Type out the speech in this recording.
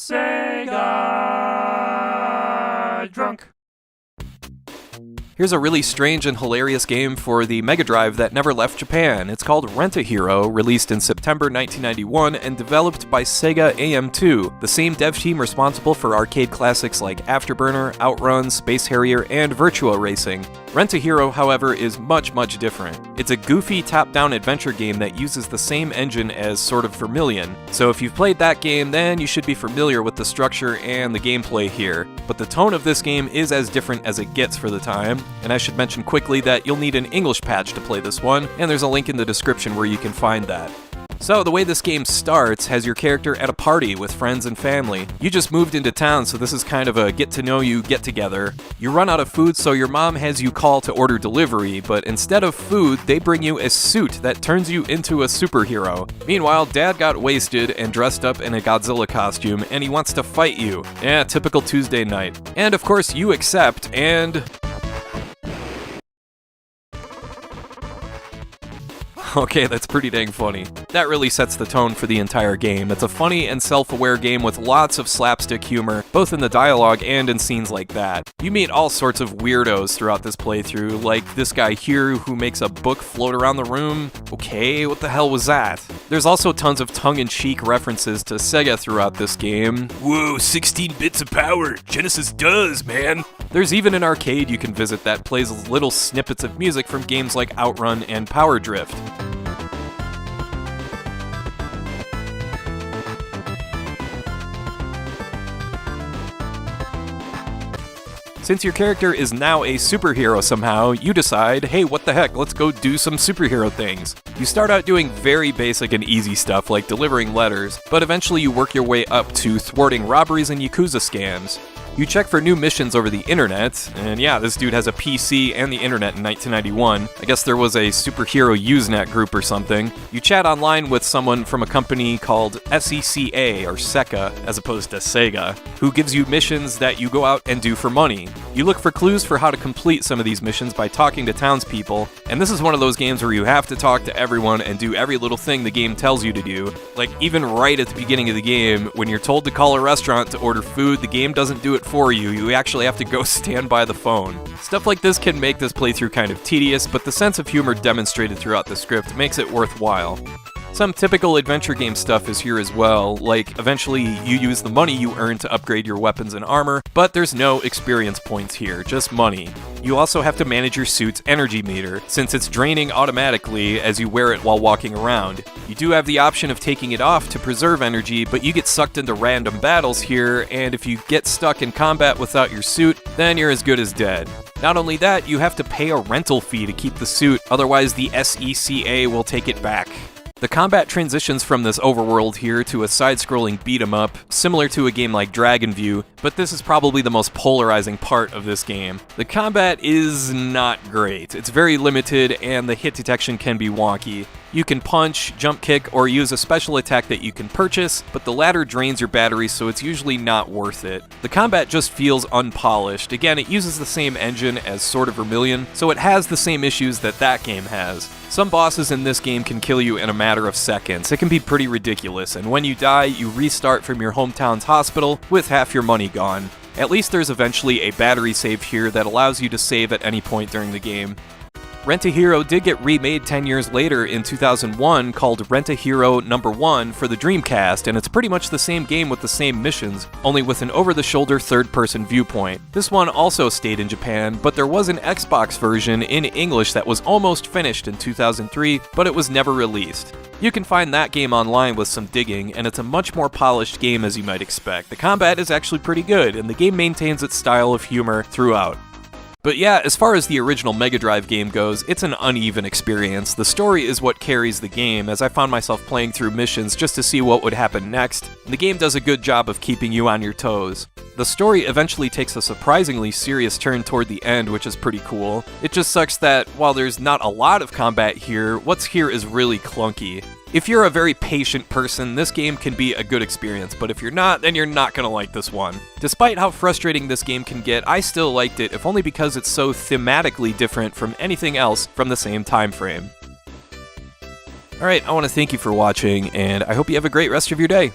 Sega drunk. Here's a really strange and hilarious game for the Mega Drive that never left Japan. It's called Rent-A-Hero, released in September 1991 and developed by Sega AM2, the same dev team responsible for arcade classics like Afterburner, Outrun, Space Harrier, and Virtua Racing. Rent-A-Hero, however, is much different. It's a goofy top-down adventure game that uses the same engine as Sword of Vermilion. So if you've played that game, then you should be familiar with the structure and the gameplay here. But the tone of this game is as different as it gets for the time. And I should mention quickly that you'll need an English patch to play this one, and there's a link in the description where you can find that. So, the way this game starts has your character at a party with friends and family. You just moved into town, so this is kind of a get-to-know-you get-together. You run out of food, so your mom has you call to order delivery, but instead of food, they bring you a suit that turns you into a superhero. Meanwhile, Dad got wasted and dressed up in a Godzilla costume, and he wants to fight you. Yeah, typical Tuesday night. And of course, you accept, and... Okay, that's pretty dang funny. That really sets the tone for the entire game. It's a funny and self-aware game with lots of slapstick humor, both in the dialogue and in scenes like that. You meet all sorts of weirdos throughout this playthrough, like this guy here who makes a book float around the room. Okay, what the hell was that? There's also tons of tongue-in-cheek references to Sega throughout this game. Whoa, 16 bits of power! Genesis does, man! There's even an arcade you can visit that plays little snippets of music from games like Outrun and Power Drift. Since your character is now a superhero somehow, you decide, hey, what the heck, let's go do some superhero things. You start out doing very basic and easy stuff like delivering letters, but eventually you work your way up to thwarting robberies and Yakuza scams. You check for new missions over the internet, and yeah, this dude has a PC and the internet in 1991. I guess there was a superhero Usenet group or something. You chat online with someone from a company called SECA, or Sega, as opposed to Sega, who gives you missions that you go out and do for money. You look for clues for how to complete some of these missions by talking to townspeople, and this is one of those games where you have to talk to everyone and do every little thing the game tells you to do. Like, even right at the beginning of the game, when you're told to call a restaurant to order food, the game doesn't do it for you. You actually have to go stand by the phone. Stuff like this can make this playthrough kind of tedious, but the sense of humor demonstrated throughout the script makes it worthwhile. Some typical adventure game stuff is here as well, like eventually you use the money you earn to upgrade your weapons and armor, but there's no experience points here, just money. You also have to manage your suit's energy meter, since it's draining automatically as you wear it while walking around. You do have the option of taking it off to preserve energy, but you get sucked into random battles here, and if you get stuck in combat without your suit, then you're as good as dead. Not only that, you have to pay a rental fee to keep the suit, otherwise the SECA will take it back. The combat transitions from this overworld here to a side-scrolling beat-em-up, similar to a game like Dragon View, but this is probably the most polarizing part of this game. The combat is not great. It's very limited, and the hit detection can be wonky. You can punch, jump kick, or use a special attack that you can purchase, but the latter drains your battery, so it's usually not worth it. The combat just feels unpolished. Again, it uses the same engine as Sword of Vermilion, so it has the same issues that game has. Some bosses in this game can kill you in a matter of seconds. It can be pretty ridiculous, and when you die, you restart from your hometown's hospital with half your money gone. At least there's eventually a battery save here that allows you to save at any point during the game. Rent-A-Hero did get remade 10 years later in 2001 called Rent-A-Hero No. 1 for the Dreamcast, and it's pretty much the same game with the same missions, only with an over-the-shoulder third-person viewpoint. This one also stayed in Japan, but there was an Xbox version in English that was almost finished in 2003, but it was never released. You can find that game online with some digging, and it's a much more polished game as you might expect. The combat is actually pretty good, and the game maintains its style of humor throughout. But yeah, as far as the original Mega Drive game goes, it's an uneven experience. The story is what carries the game, as I found myself playing through missions just to see what would happen next. The game does a good job of keeping you on your toes. The story eventually takes a surprisingly serious turn toward the end, which is pretty cool. It just sucks that, while there's not a lot of combat here, what's here is really clunky. If you're a very patient person, this game can be a good experience, but if you're not, then you're not gonna like this one. Despite how frustrating this game can get, I still liked it, if only because it's so thematically different from anything else from the same time frame. Alright, I want to thank you for watching, and I hope you have a great rest of your day.